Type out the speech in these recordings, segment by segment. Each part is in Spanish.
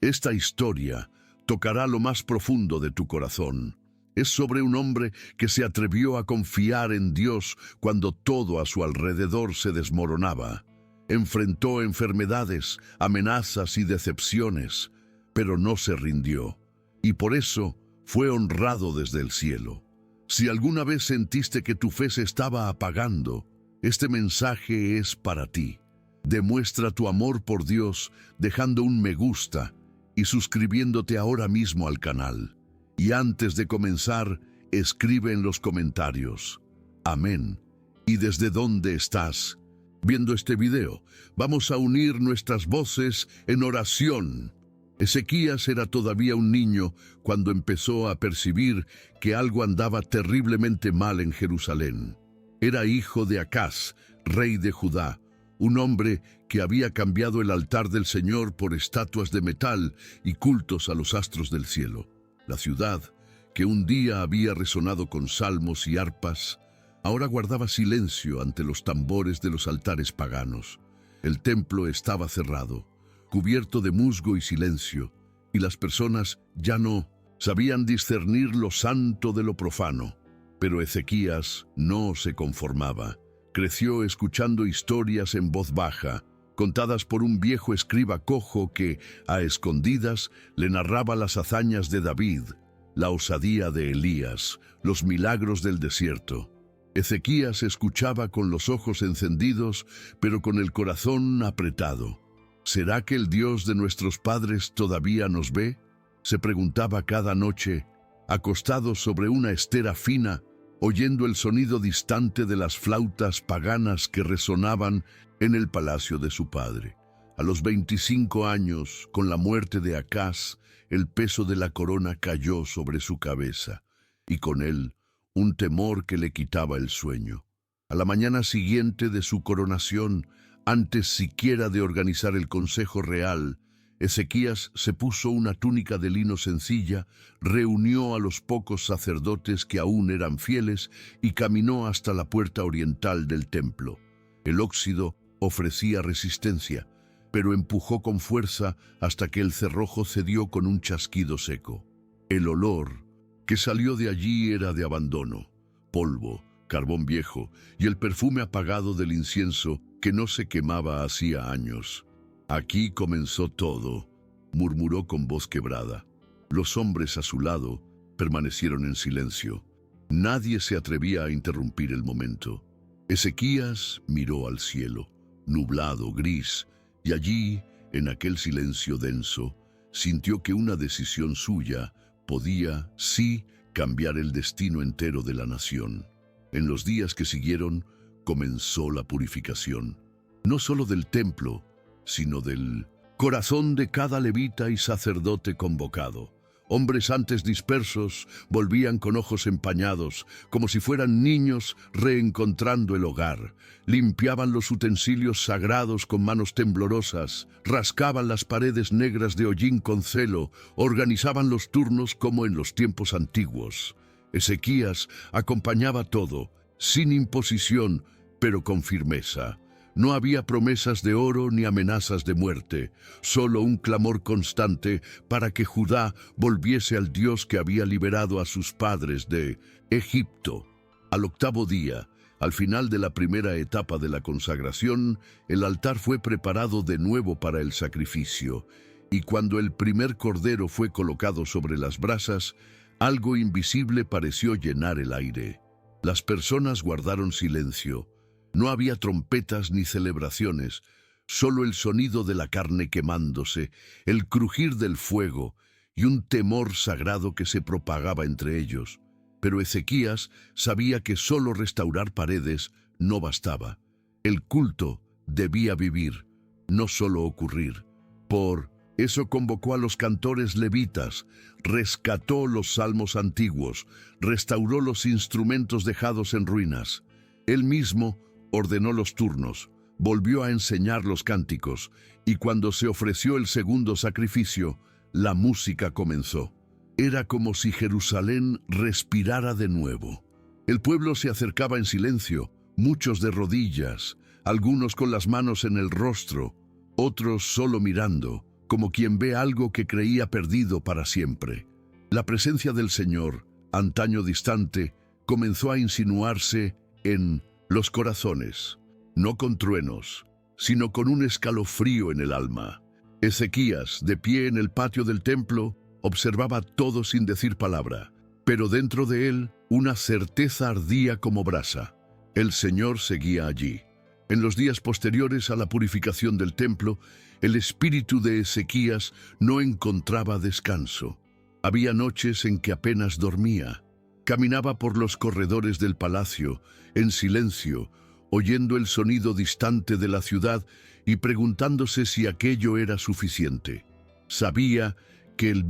Esta historia tocará lo más profundo de tu corazón. Es sobre un hombre que se atrevió a confiar en Dios cuando todo a su alrededor se desmoronaba. Enfrentó enfermedades, amenazas y decepciones, pero no se rindió, y por eso fue honrado desde el cielo. Si alguna vez sentiste que tu fe se estaba apagando, este mensaje es para ti. Demuestra tu amor por Dios dejando un me gusta y suscribiéndote ahora mismo al canal. Y antes de comenzar, escribe en los comentarios: amén. ¿Y desde dónde estás viendo este video? Vamos a unir nuestras voces en oración. Ezequías era todavía un niño cuando empezó a percibir que algo andaba terriblemente mal en Jerusalén. Era hijo de Acaz, rey de Judá, un hombre que había cambiado el altar del Señor por estatuas de metal y cultos a los astros del cielo. La ciudad, que un día había resonado con salmos y arpas, ahora guardaba silencio ante los tambores de los altares paganos. El templo estaba cerrado, cubierto de musgo y silencio, y las personas ya no sabían discernir lo santo de lo profano. Pero Ezequías no se conformaba. Creció escuchando historias en voz baja, contadas por un viejo escriba cojo que, a escondidas, le narraba las hazañas de David, la osadía de Elías, los milagros del desierto. Ezequías escuchaba con los ojos encendidos, pero con el corazón apretado. ¿Será que el Dios de nuestros padres todavía nos ve?, se preguntaba cada noche, acostado sobre una estera fina, oyendo el sonido distante de las flautas paganas que resonaban en el palacio de su padre. A los 25 años, con la muerte de Acaz, el peso de la corona cayó sobre su cabeza, y con él un temor que le quitaba el sueño. A la mañana siguiente de su coronación, antes siquiera de organizar el consejo real, Ezequías se puso una túnica de lino sencilla, reunió a los pocos sacerdotes que aún eran fieles y caminó hasta la puerta oriental del templo. El óxido ofrecía resistencia, pero empujó con fuerza hasta que el cerrojo cedió con un chasquido seco. El olor que salió de allí era de abandono, polvo, carbón viejo y el perfume apagado del incienso que no se quemaba hacía años. «Aquí comenzó todo», murmuró con voz quebrada. Los hombres a su lado permanecieron en silencio. Nadie se atrevía a interrumpir el momento. Ezequías miró al cielo, nublado, gris, y allí, en aquel silencio denso, sintió que una decisión suya podía, sí, cambiar el destino entero de la nación. En los días que siguieron, comenzó la purificación, no solo del templo, sino del corazón de cada levita y sacerdote convocado. Hombres antes dispersos volvían con ojos empañados, como si fueran niños reencontrando el hogar. Limpiaban los utensilios sagrados con manos temblorosas, rascaban las paredes negras de hollín con celo, organizaban los turnos como en los tiempos antiguos. Ezequías acompañaba todo, sin imposición, pero con firmeza. No había promesas de oro ni amenazas de muerte, solo un clamor constante para que Judá volviese al Dios que había liberado a sus padres de Egipto. Al 8º día, al final de la primera etapa de la consagración, el altar fue preparado de nuevo para el sacrificio, y cuando el primer cordero fue colocado sobre las brasas, algo invisible pareció llenar el aire. Las personas guardaron silencio. No había trompetas ni celebraciones, solo el sonido de la carne quemándose, el crujir del fuego y un temor sagrado que se propagaba entre ellos. Pero Ezequías sabía que solo restaurar paredes no bastaba. El culto debía vivir, no solo ocurrir. Por eso convocó a los cantores levitas, rescató los salmos antiguos, restauró los instrumentos dejados en ruinas. Él mismo ordenó los turnos, volvió a enseñar los cánticos, y cuando se ofreció el segundo sacrificio, la música comenzó. Era como si Jerusalén respirara de nuevo. El pueblo se acercaba en silencio, muchos de rodillas, algunos con las manos en el rostro, otros solo mirando, como quien ve algo que creía perdido para siempre. La presencia del Señor, antaño distante, comenzó a insinuarse en los corazones, no con truenos, sino con un escalofrío en el alma. Ezequías, de pie en el patio del templo, observaba todo sin decir palabra, pero dentro de él una certeza ardía como brasa. El Señor seguía allí. En los días posteriores a la purificación del templo, el espíritu de Ezequías no encontraba descanso. Había noches en que apenas dormía. Caminaba por los corredores del palacio, en silencio, oyendo el sonido distante de la ciudad y preguntándose si aquello era suficiente. Sabía que el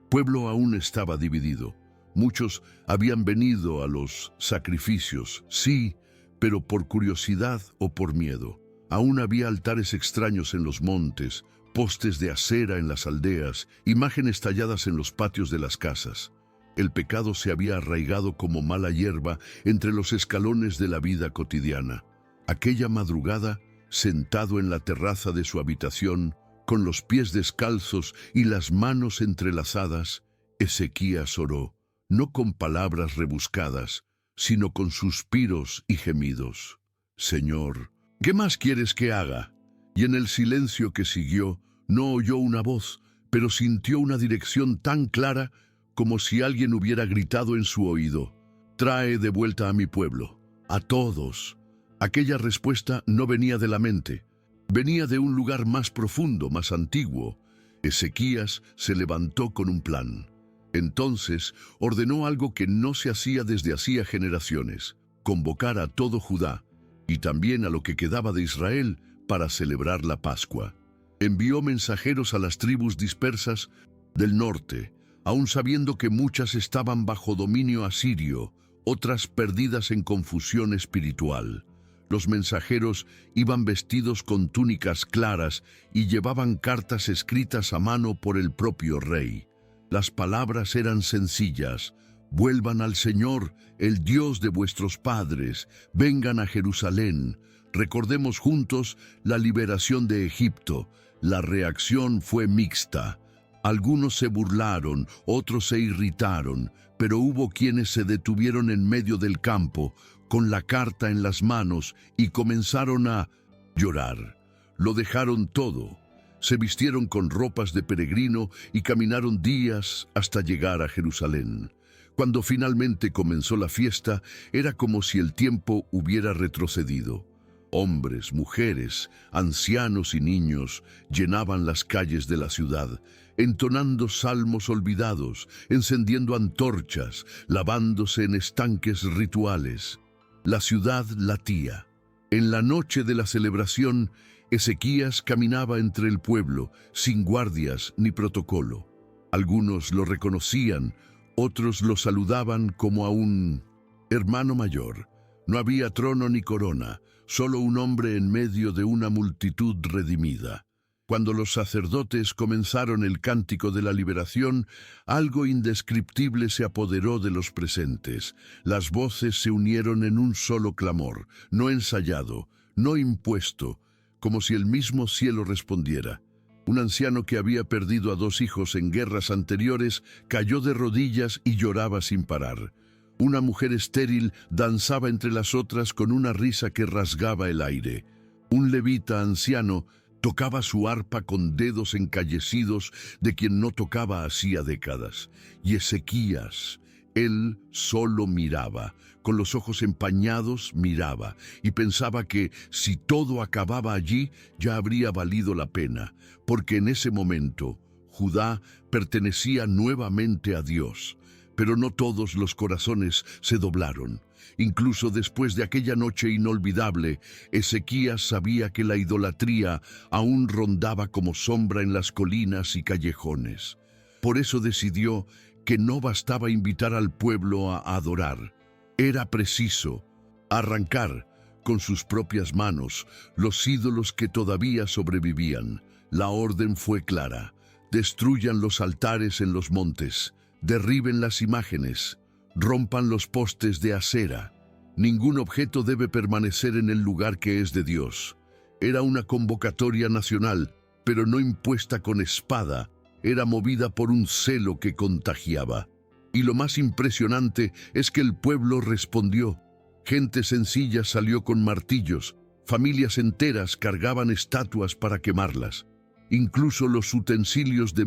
pueblo aún estaba dividido. Muchos habían venido a los sacrificios, sí, pero por curiosidad o por miedo. Aún había altares extraños en los montes, postes de acera en las aldeas, imágenes talladas en los patios de las casas. El pecado se había arraigado como mala hierba entre los escalones de la vida cotidiana. Aquella madrugada, sentado en la terraza de su habitación, con los pies descalzos y las manos entrelazadas, Ezequías oró, no con palabras rebuscadas, sino con suspiros y gemidos. Señor, ¿qué más quieres que haga? Y en el silencio que siguió, no oyó una voz, pero sintió una dirección tan clara como si alguien hubiera gritado en su oído: «Trae de vuelta a mi pueblo, a todos». Aquella respuesta no venía de la mente, venía de un lugar más profundo, más antiguo. Ezequías se levantó con un plan. Entonces ordenó algo que no se hacía desde hacía generaciones: convocar a todo Judá y también a lo que quedaba de Israel para celebrar la Pascua. Envió mensajeros a las tribus dispersas del norte, aun sabiendo que muchas estaban bajo dominio asirio, otras perdidas en confusión espiritual. Los mensajeros iban vestidos con túnicas claras y llevaban cartas escritas a mano por el propio rey. Las palabras eran sencillas: vuelvan al Señor, el Dios de vuestros padres, vengan a Jerusalén, recordemos juntos la liberación de Egipto. La reacción fue mixta. Algunos se burlaron, otros se irritaron, pero hubo quienes se detuvieron en medio del campo, con la carta en las manos, y comenzaron a llorar. Lo dejaron todo. Se vistieron con ropas de peregrino y caminaron días hasta llegar a Jerusalén. Cuando finalmente comenzó la fiesta, era como si el tiempo hubiera retrocedido. Hombres, mujeres, ancianos y niños llenaban las calles de la ciudad, entonando salmos olvidados, encendiendo antorchas, lavándose en estanques rituales. La ciudad latía. En la noche de la celebración, Ezequías caminaba entre el pueblo, sin guardias ni protocolo. Algunos lo reconocían, otros lo saludaban como a un hermano mayor. No había trono ni corona, solo un hombre en medio de una multitud redimida. Cuando los sacerdotes comenzaron el cántico de la liberación, algo indescriptible se apoderó de los presentes. Las voces se unieron en un solo clamor, no ensayado, no impuesto, como si el mismo cielo respondiera. Un anciano que había perdido a 2 hijos en guerras anteriores cayó de rodillas y lloraba sin parar. Una mujer estéril danzaba entre las otras con una risa que rasgaba el aire. Un levita anciano tocaba su arpa con dedos encallecidos de quien no tocaba hacía décadas. Y Ezequías, él solo miraba, con los ojos empañados miraba, y pensaba que si todo acababa allí, ya habría valido la pena, porque en ese momento Judá pertenecía nuevamente a Dios. Pero no todos los corazones se doblaron. Incluso después de aquella noche inolvidable, Ezequías sabía que la idolatría aún rondaba como sombra en las colinas y callejones. Por eso decidió que no bastaba invitar al pueblo a adorar. Era preciso arrancar con sus propias manos los ídolos que todavía sobrevivían. La orden fue clara: destruyan los altares en los montes, derriben las imágenes, rompan los postes de acera. Ningún objeto debe permanecer en el lugar que es de Dios. Era una convocatoria nacional, pero no impuesta con espada, era movida por un celo que contagiaba. Y lo más impresionante es que el pueblo respondió. Gente sencilla salió con martillos, familias enteras cargaban estatuas para quemarlas. Incluso los utensilios de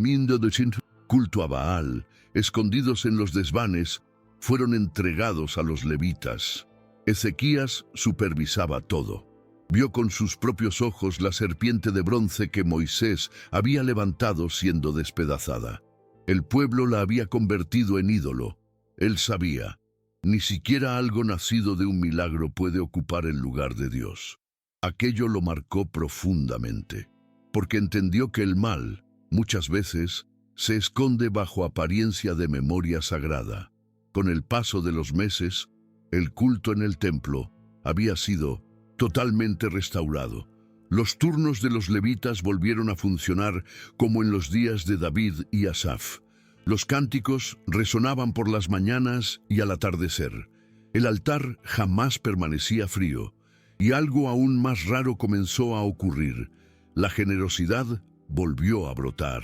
culto a Baal, escondidos en los desvanes, fueron entregados a los levitas. Ezequías supervisaba todo. Vio con sus propios ojos la serpiente de bronce que Moisés había levantado siendo despedazada. El pueblo la había convertido en ídolo. Él sabía, ni siquiera algo nacido de un milagro puede ocupar el lugar de Dios. Aquello lo marcó profundamente, porque entendió que el mal, muchas veces, se esconde bajo apariencia de memoria sagrada. Con el paso de los meses, el culto en el templo había sido totalmente restaurado. Los turnos de los levitas volvieron a funcionar como en los días de David y Asaf. Los cánticos resonaban por las mañanas y al atardecer. El altar jamás permanecía frío, y algo aún más raro comenzó a ocurrir. La generosidad volvió a brotar.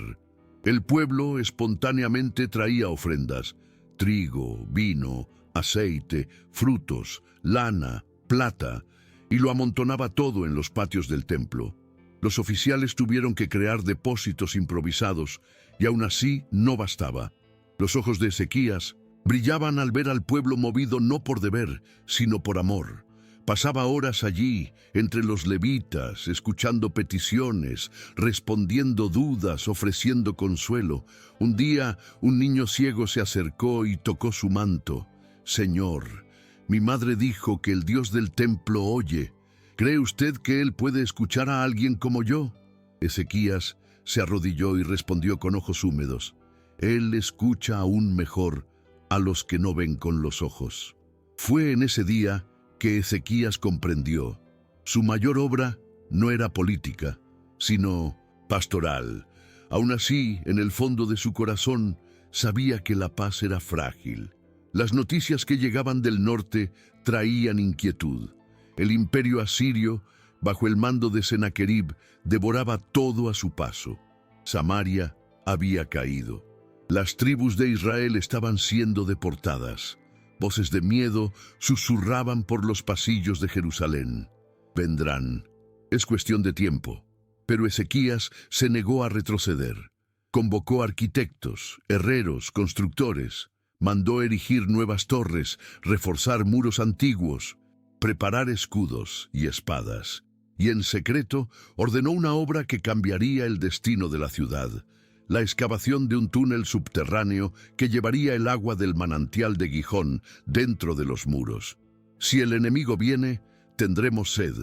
El pueblo espontáneamente traía ofrendas: trigo, vino, aceite, frutos, lana, plata, y lo amontonaba todo en los patios del templo. Los oficiales tuvieron que crear depósitos improvisados, y aún así no bastaba. Los ojos de Ezequías brillaban al ver al pueblo movido no por deber, sino por amor. Pasaba horas allí, entre los levitas, escuchando peticiones, respondiendo dudas, ofreciendo consuelo. Un día, un niño ciego se acercó y tocó su manto. «Señor, mi madre dijo que el Dios del templo oye. ¿Cree usted que Él puede escuchar a alguien como yo?» Ezequías se arrodilló y respondió con ojos húmedos: «Él escucha aún mejor a los que no ven con los ojos». Fue en ese día que Ezequías comprendió. Su mayor obra no era política, sino pastoral. Aún así, en el fondo de su corazón, sabía que la paz era frágil. Las noticias que llegaban del norte traían inquietud. El imperio asirio, bajo el mando de Sennacherib, devoraba todo a su paso. Samaria había caído. Las tribus de Israel estaban siendo deportadas. Voces de miedo susurraban por los pasillos de Jerusalén. Vendrán. Es cuestión de tiempo. Pero Ezequías se negó a retroceder. Convocó arquitectos, herreros, constructores. Mandó erigir nuevas torres, reforzar muros antiguos, preparar escudos y espadas. Y en secreto ordenó una obra que cambiaría el destino de la ciudad: la excavación de un túnel subterráneo que llevaría el agua del manantial de Gihón dentro de los muros. Si el enemigo viene, tendremos sed,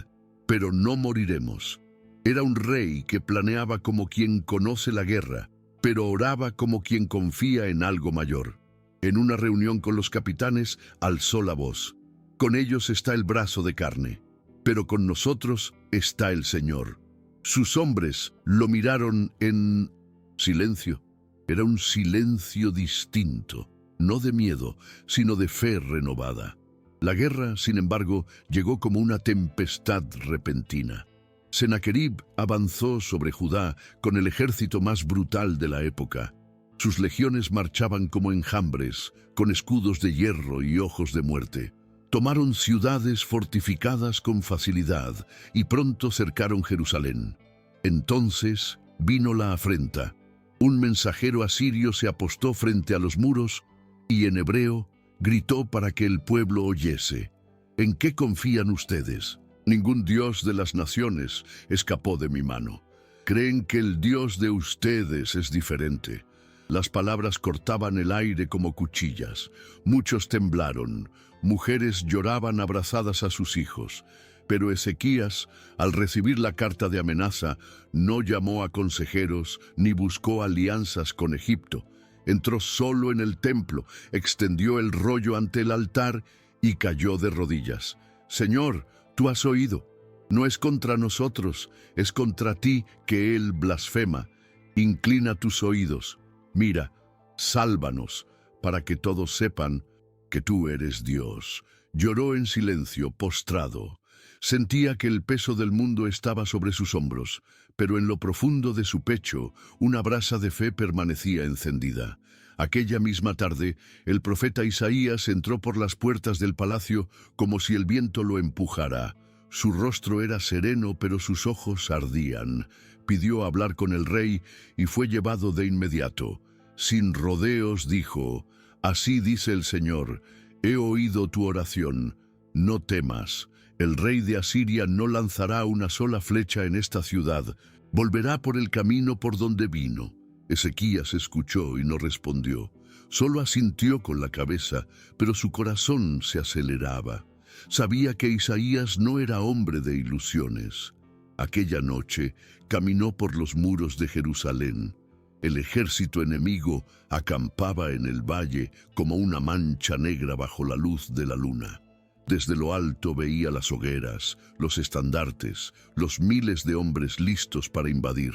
pero no moriremos. Era un rey que planeaba como quien conoce la guerra, pero oraba como quien confía en algo mayor. En una reunión con los capitanes, alzó la voz: «Con ellos está el brazo de carne, pero con nosotros está el Señor». Sus hombres lo miraron en silencio. Era un silencio distinto, no de miedo, sino de fe renovada. La guerra, sin embargo, llegó como una tempestad repentina. Sennacherib avanzó sobre Judá con el ejército más brutal de la época. Sus legiones marchaban como enjambres, con escudos de hierro y ojos de muerte. Tomaron ciudades fortificadas con facilidad y pronto cercaron Jerusalén. Entonces vino la afrenta. Un mensajero asirio se apostó frente a los muros y en hebreo gritó para que el pueblo oyese: «¿En qué confían ustedes? Ningún Dios de las naciones escapó de mi mano. Creen que el Dios de ustedes es diferente». Las palabras cortaban el aire como cuchillas. Muchos temblaron, mujeres lloraban abrazadas a sus hijos. Pero Ezequías, al recibir la carta de amenaza, no llamó a consejeros ni buscó alianzas con Egipto. Entró solo en el templo, extendió el rollo ante el altar y cayó de rodillas. «Señor, tú has oído. No es contra nosotros, es contra ti que él blasfema. Inclina tus oídos. Mira, sálvanos, para que todos sepan que tú eres Dios». Lloró en silencio, postrado. Sentía que el peso del mundo estaba sobre sus hombros, pero en lo profundo de su pecho una brasa de fe permanecía encendida. Aquella misma tarde, el profeta Isaías entró por las puertas del palacio como si el viento lo empujara. Su rostro era sereno, pero sus ojos ardían. Pidió hablar con el rey y fue llevado de inmediato. Sin rodeos dijo: «Así dice el Señor, he oído tu oración. No temas. El rey de Asiria no lanzará una sola flecha en esta ciudad. Volverá por el camino por donde vino». Ezequías escuchó y no respondió. Solo asintió con la cabeza, pero su corazón se aceleraba. Sabía que Isaías no era hombre de ilusiones. Aquella noche caminó por los muros de Jerusalén. El ejército enemigo acampaba en el valle como una mancha negra bajo la luz de la luna. Desde lo alto veía las hogueras, los estandartes, los miles de hombres listos para invadir.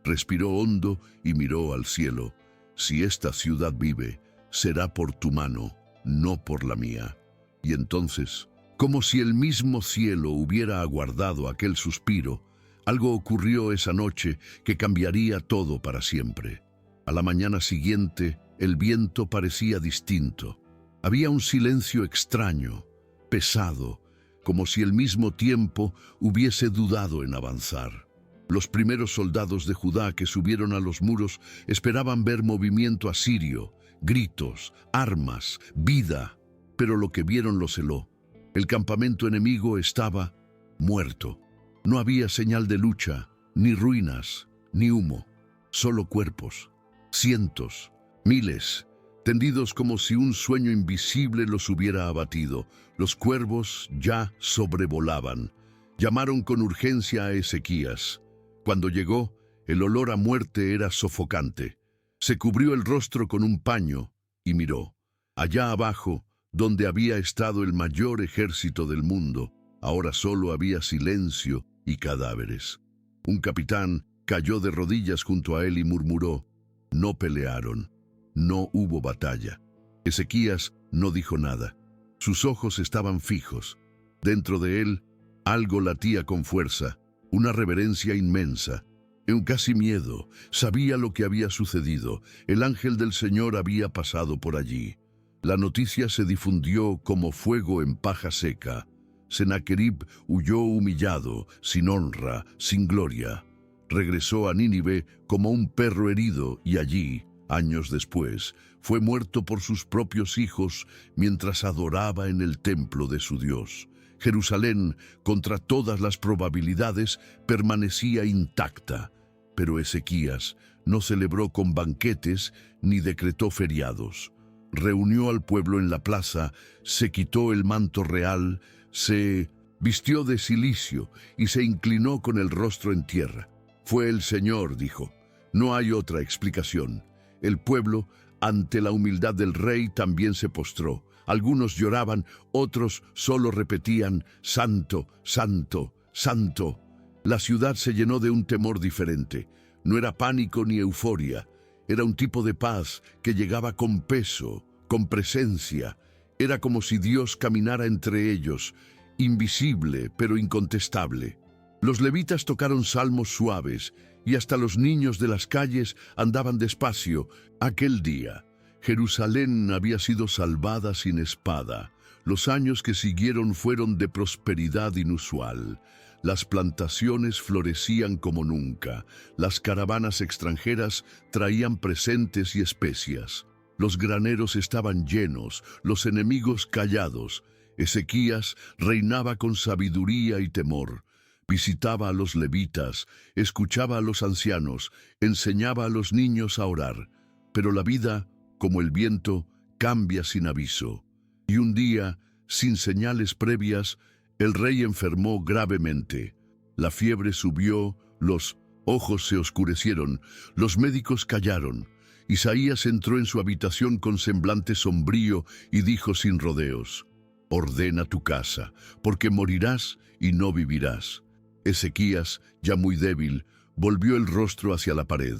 Respiró hondo y miró al cielo. «Si esta ciudad vive, será por tu mano, no por la mía». Y entonces, como si el mismo cielo hubiera aguardado aquel suspiro, algo ocurrió esa noche que cambiaría todo para siempre. A la mañana siguiente, el viento parecía distinto. Había un silencio extraño, pesado, como si el mismo tiempo hubiese dudado en avanzar. Los primeros soldados de Judá que subieron a los muros esperaban ver movimiento asirio, gritos, armas, vida, pero lo que vieron los heló. El campamento enemigo estaba muerto. No había señal de lucha, ni ruinas, ni humo, solo cuerpos, cientos, miles, tendidos como si un sueño invisible los hubiera abatido. Los cuervos ya sobrevolaban. Llamaron con urgencia a Ezequías. Cuando llegó, el olor a muerte era sofocante. Se cubrió el rostro con un paño y miró. Allá abajo, donde había estado el mayor ejército del mundo, ahora solo había silencio y cadáveres. Un capitán cayó de rodillas junto a él y murmuró: «No pelearon, no hubo batalla». Ezequías no dijo nada. Sus ojos estaban fijos. Dentro de él, algo latía con fuerza, una reverencia inmensa, un casi miedo. Sabía lo que había sucedido. El ángel del Señor había pasado por allí. La noticia se difundió como fuego en paja seca. Sennacherib huyó humillado, sin honra, sin gloria. Regresó a Nínive como un perro herido y allí, años después, fue muerto por sus propios hijos mientras adoraba en el templo de su Dios. Jerusalén, contra todas las probabilidades, permanecía intacta, pero Ezequías no celebró con banquetes ni decretó feriados. Reunió al pueblo en la plaza, se quitó el manto real, se vistió de cilicio y se inclinó con el rostro en tierra. «Fue el Señor», dijo. No hay otra explicación. El pueblo, ante la humildad del rey, también se postró. Algunos lloraban, otros solo repetían: «Santo, santo, santo». La ciudad se llenó de un temor diferente. No era pánico ni euforia. Era un tipo de paz que llegaba con peso, con presencia. Era como si Dios caminara entre ellos, invisible pero incontestable. Los levitas tocaron salmos suaves y hasta los niños de las calles andaban despacio. Aquel día, Jerusalén había sido salvada sin espada. Los años que siguieron fueron de prosperidad inusual. Las plantaciones florecían como nunca. Las caravanas extranjeras traían presentes y especias. Los graneros estaban llenos, los enemigos callados. Ezequías reinaba con sabiduría y temor. Visitaba a los levitas, escuchaba a los ancianos, enseñaba a los niños a orar. Pero la vida, como el viento, cambia sin aviso. Y un día, sin señales previas, el rey enfermó gravemente. La fiebre subió, los ojos se oscurecieron, los médicos callaron. Isaías entró en su habitación con semblante sombrío y dijo sin rodeos: «Ordena tu casa, porque morirás y no vivirás». Ezequías, ya muy débil, volvió el rostro hacia la pared.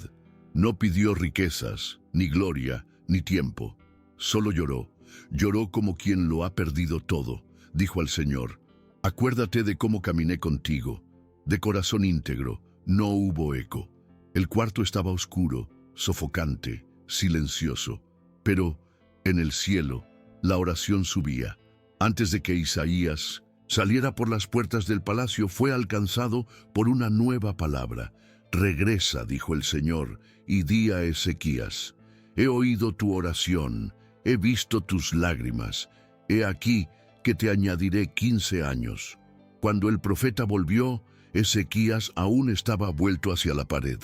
No pidió riquezas, ni gloria, ni tiempo. Solo lloró. Lloró como quien lo ha perdido todo. Dijo al Señor: Acuérdate de cómo caminé contigo, de corazón íntegro, no hubo eco. El cuarto estaba oscuro, sofocante, silencioso, pero en el cielo la oración subía. Antes de que Isaías saliera por las puertas del palacio, fue alcanzado por una nueva palabra. Regresa, dijo el Señor, y di a Ezequías: he oído tu oración, he visto tus lágrimas, he aquí que te añadiré 15 años. Cuando el profeta volvió, Ezequías aún estaba vuelto hacia la pared.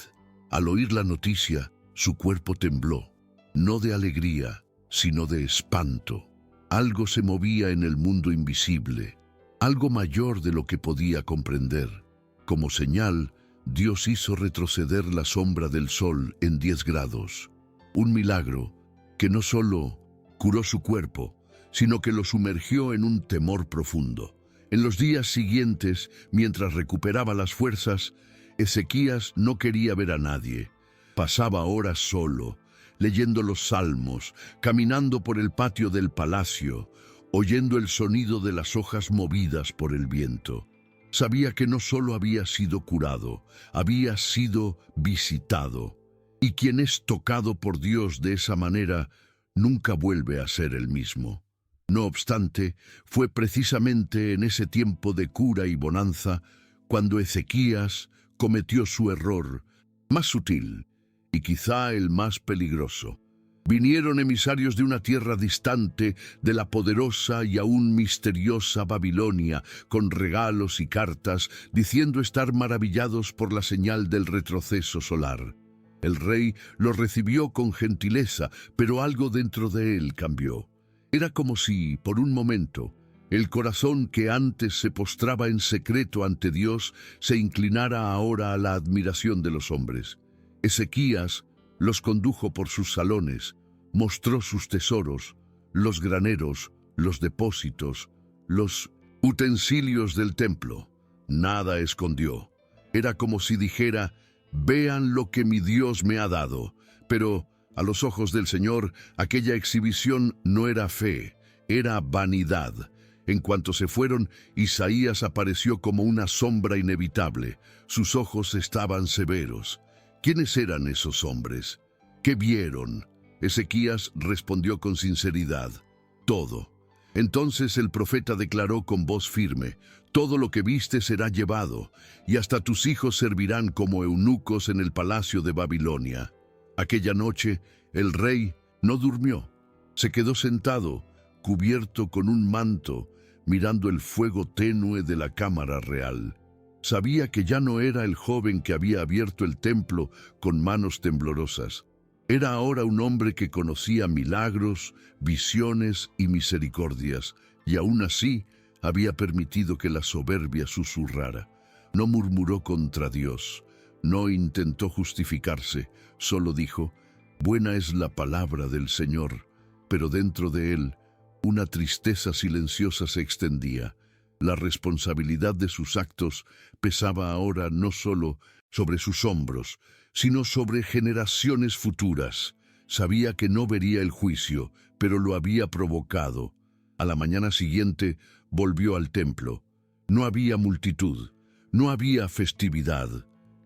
Al oír la noticia, su cuerpo tembló, no de alegría, sino de espanto. Algo se movía en el mundo invisible, algo mayor de lo que podía comprender. Como señal, Dios hizo retroceder la sombra del sol en 10 grados. Un milagro que no solo curó su cuerpo, sino que lo sumergió en un temor profundo. En los días siguientes, mientras recuperaba las fuerzas, Ezequías no quería ver a nadie. Pasaba horas solo, leyendo los salmos, caminando por el patio del palacio, oyendo el sonido de las hojas movidas por el viento. Sabía que no solo había sido curado, había sido visitado. Y quien es tocado por Dios de esa manera, nunca vuelve a ser el mismo. No obstante, fue precisamente en ese tiempo de cura y bonanza cuando Ezequías cometió su error más sutil y quizá el más peligroso. Vinieron emisarios de una tierra distante, de la poderosa y aún misteriosa Babilonia, con regalos y cartas, diciendo estar maravillados por la señal del retroceso solar. El rey los recibió con gentileza, pero algo dentro de él cambió. Era como si, por un momento, el corazón que antes se postraba en secreto ante Dios se inclinara ahora a la admiración de los hombres. Ezequías los condujo por sus salones, mostró sus tesoros, los graneros, los depósitos, los utensilios del templo. Nada escondió. Era como si dijera: vean lo que mi Dios me ha dado. Pero a los ojos del Señor, aquella exhibición no era fe, era vanidad. En cuanto se fueron, Isaías apareció como una sombra inevitable. Sus ojos estaban severos. ¿Quiénes eran esos hombres? ¿Qué vieron? Ezequías respondió con sinceridad: todo. Entonces el profeta declaró con voz firme: todo lo que viste será llevado, y hasta tus hijos servirán como eunucos en el palacio de Babilonia. Aquella noche el rey no durmió. Se quedó sentado, cubierto con un manto, mirando el fuego tenue de la cámara real. Sabía que ya no era el joven que había abierto el templo con manos temblorosas. Era ahora un hombre que conocía milagros, visiones y misericordias, y aún así había permitido que la soberbia susurrara. No murmuró contra Dios, no intentó justificarse, solo dijo: buena es la palabra del Señor. Pero dentro de él, una tristeza silenciosa se extendía. La responsabilidad de sus actos pesaba ahora no solo sobre sus hombros, sino sobre generaciones futuras. Sabía que no vería el juicio, pero lo había provocado. A la mañana siguiente volvió al templo. No había multitud, no había festividad.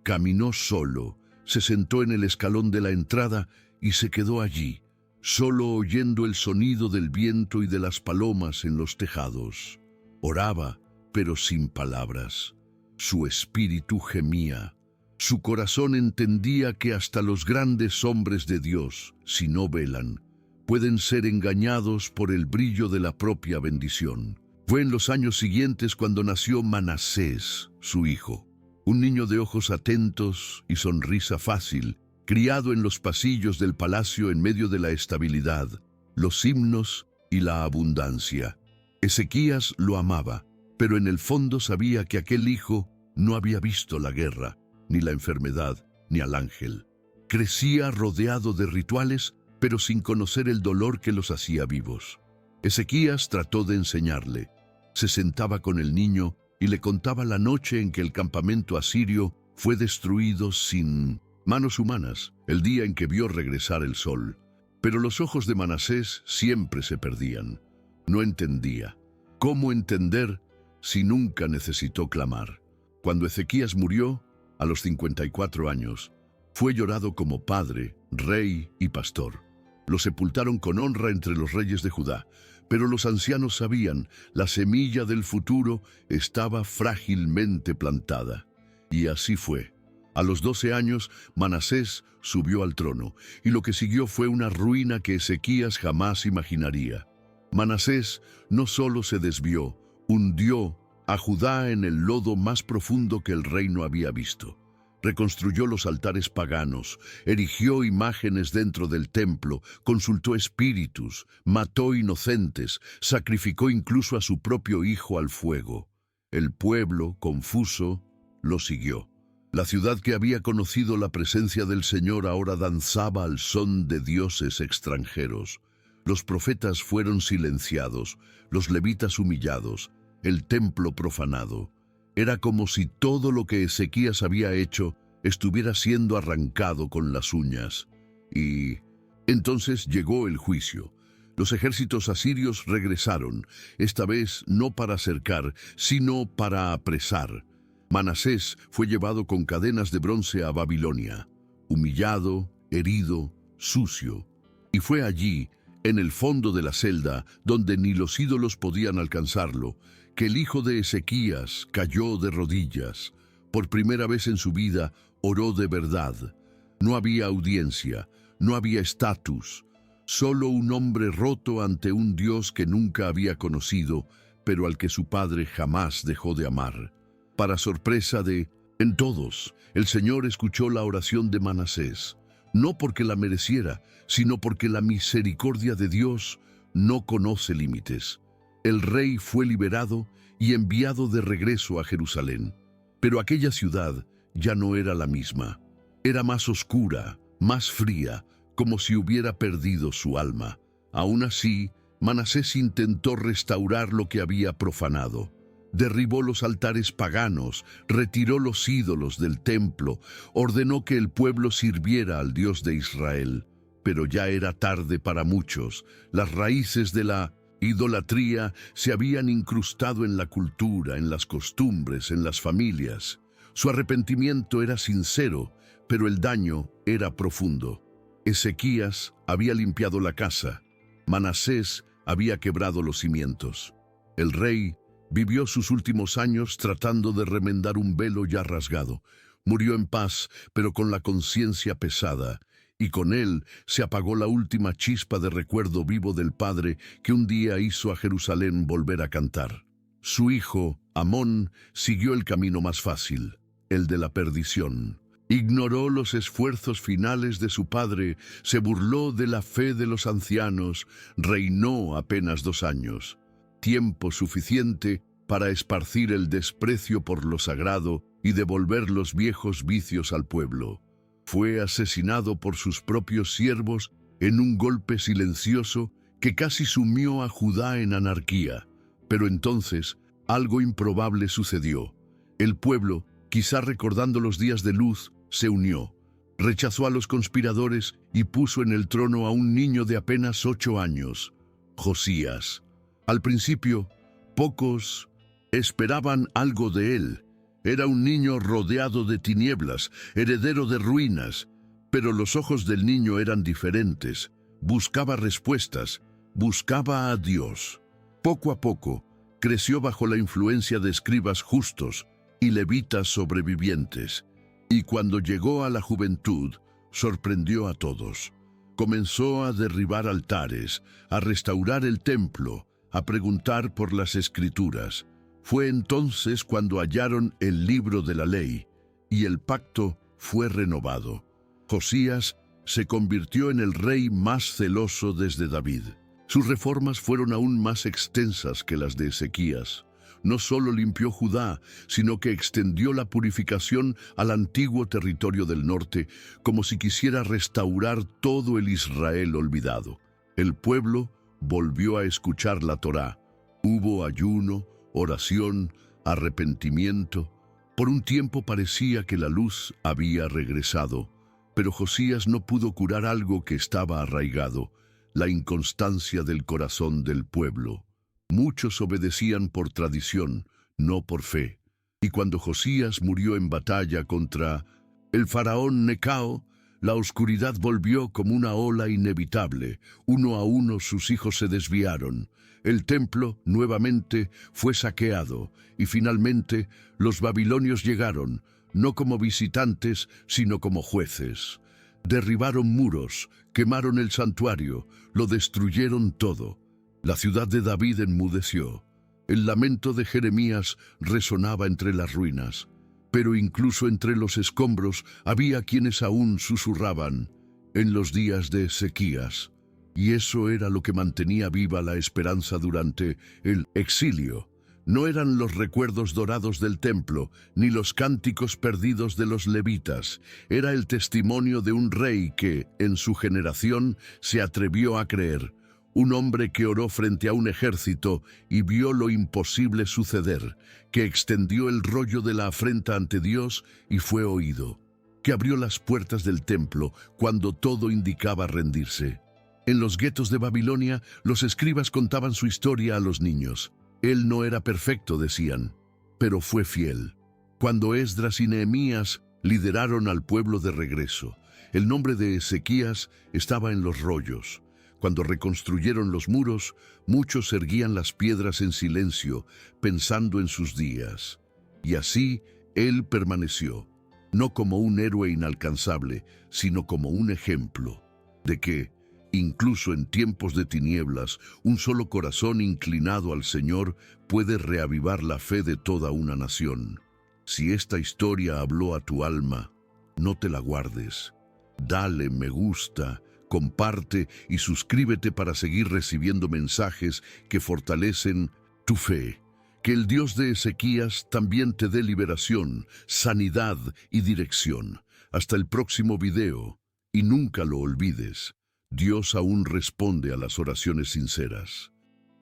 Caminó solo, se sentó en el escalón de la entrada y se quedó allí, solo oyendo el sonido del viento y de las palomas en los tejados. Oraba, pero sin palabras. Su espíritu gemía. Su corazón entendía que hasta los grandes hombres de Dios, si no velan, pueden ser engañados por el brillo de la propia bendición. Fue en los años siguientes cuando nació Manasés, su hijo, un niño de ojos atentos y sonrisa fácil, criado en los pasillos del palacio en medio de la estabilidad, los himnos y la abundancia. Ezequías lo amaba, pero en el fondo sabía que aquel hijo no había visto la guerra, ni la enfermedad, ni al ángel. Crecía rodeado de rituales, pero sin conocer el dolor que los hacía vivos. Ezequías trató de enseñarle. Se sentaba con el niño y le contaba la noche en que el campamento asirio fue destruido sin manos humanas, el día en que vio regresar el sol. Pero los ojos de Manasés siempre se perdían. No entendía. ¿Cómo entender si nunca necesitó clamar. Cuando Ezequías murió, a los 54 años, fue llorado como padre, rey y pastor. Lo sepultaron con honra entre los reyes de Judá, pero los ancianos sabían, la semilla del futuro estaba frágilmente plantada. Y así fue. A los 12 años, Manasés subió al trono, y lo que siguió fue una ruina que Ezequías jamás imaginaría. Manasés no solo se desvió, hundió a Judá en el lodo más profundo que el reino había visto. Reconstruyó los altares paganos, erigió imágenes dentro del templo, consultó espíritus, mató inocentes, sacrificó incluso a su propio hijo al fuego. El pueblo, confuso, lo siguió. La ciudad que había conocido la presencia del Señor ahora danzaba al son de dioses extranjeros. Los profetas fueron silenciados, los levitas humillados, el templo profanado. Era como si todo lo que Ezequías había hecho estuviera siendo arrancado con las uñas. Y entonces llegó el juicio. Los ejércitos asirios regresaron, esta vez no para cercar, sino para apresar. Manasés fue llevado con cadenas de bronce a Babilonia, humillado, herido, sucio. Y fue allí, en el fondo de la celda, donde ni los ídolos podían alcanzarlo, que el hijo de Ezequías cayó de rodillas. Por primera vez en su vida, oró de verdad. No había audiencia, no había estatus, solo un hombre roto ante un Dios que nunca había conocido, pero al que su padre jamás dejó de amar. Para sorpresa de todos, el Señor escuchó la oración de Manasés, no porque la mereciera, sino porque la misericordia de Dios no conoce límites. El rey fue liberado y enviado de regreso a Jerusalén. Pero aquella ciudad ya no era la misma. Era más oscura, más fría, como si hubiera perdido su alma. Aún así, Manasés intentó restaurar lo que había profanado. Derribó los altares paganos, retiró los ídolos del templo, ordenó que el pueblo sirviera al Dios de Israel. Pero ya era tarde para muchos. Las raíces de la idolatría se habían incrustado en la cultura, en las costumbres, en las familias. Su arrepentimiento era sincero, pero el daño era profundo. Ezequías había limpiado la casa. Manasés había quebrado los cimientos. El rey vivió sus últimos años tratando de remendar un velo ya rasgado. Murió en paz, pero con la conciencia pesada, y con él se apagó la última chispa de recuerdo vivo del padre que un día hizo a Jerusalén volver a cantar. Su hijo, Amón, siguió el camino más fácil, el de la perdición. Ignoró los esfuerzos finales de su padre, se burló de la fe de los ancianos, reinó apenas 2 años. Tiempo suficiente para esparcir el desprecio por lo sagrado y devolver los viejos vicios al pueblo. Fue asesinado por sus propios siervos en un golpe silencioso que casi sumió a Judá en anarquía. Pero entonces algo improbable sucedió. El pueblo, quizá recordando los días de luz, se unió. Rechazó a los conspiradores y puso en el trono a un niño de apenas 8 años, Josías. Al principio, pocos esperaban algo de él. Era un niño rodeado de tinieblas, heredero de ruinas, pero los ojos del niño eran diferentes. Buscaba respuestas, buscaba a Dios. Poco a poco, creció bajo la influencia de escribas justos y levitas sobrevivientes. Y cuando llegó a la juventud, sorprendió a todos. Comenzó a derribar altares, a restaurar el templo, a preguntar por las Escrituras. Fue entonces cuando hallaron el libro de la ley, y el pacto fue renovado. Josías se convirtió en el rey más celoso desde David. Sus reformas fueron aún más extensas que las de Ezequías. No solo limpió Judá, sino que extendió la purificación al antiguo territorio del norte, como si quisiera restaurar todo el Israel olvidado. El pueblo volvió a escuchar la Torá. Hubo ayuno, oración, arrepentimiento. Por un tiempo parecía que la luz había regresado, pero Josías no pudo curar algo que estaba arraigado, la inconstancia del corazón del pueblo. Muchos obedecían por tradición, no por fe. Y cuando Josías murió en batalla contra el faraón Necao, la oscuridad volvió como una ola inevitable. Uno a uno sus hijos se desviaron. El templo nuevamente fue saqueado y finalmente los babilonios llegaron, no como visitantes, sino como jueces. Derribaron muros, quemaron el santuario, lo destruyeron todo. La ciudad de David enmudeció. El lamento de Jeremías resonaba entre las ruinas, pero incluso entre los escombros había quienes aún susurraban en los días de Ezequías. Y eso era lo que mantenía viva la esperanza durante el exilio. No eran los recuerdos dorados del templo, ni los cánticos perdidos de los levitas. Era el testimonio de un rey que, en su generación, se atrevió a creer. Un hombre que oró frente a un ejército y vio lo imposible suceder, que extendió el rollo de la afrenta ante Dios y fue oído, que abrió las puertas del templo cuando todo indicaba rendirse. En los guetos de Babilonia, los escribas contaban su historia a los niños. Él no era perfecto, decían, pero fue fiel. Cuando Esdras y Nehemías lideraron al pueblo de regreso, el nombre de Ezequías estaba en los rollos. Cuando reconstruyeron los muros, muchos erguían las piedras en silencio, pensando en sus días. Y así él permaneció, no como un héroe inalcanzable, sino como un ejemplo de que, incluso en tiempos de tinieblas, un solo corazón inclinado al Señor puede reavivar la fe de toda una nación. Si esta historia habló a tu alma, no te la guardes. Dale me gusta, comparte y suscríbete para seguir recibiendo mensajes que fortalecen tu fe. Que el Dios de Ezequías también te dé liberación, sanidad y dirección. Hasta el próximo video, y nunca lo olvides. Dios aún responde a las oraciones sinceras.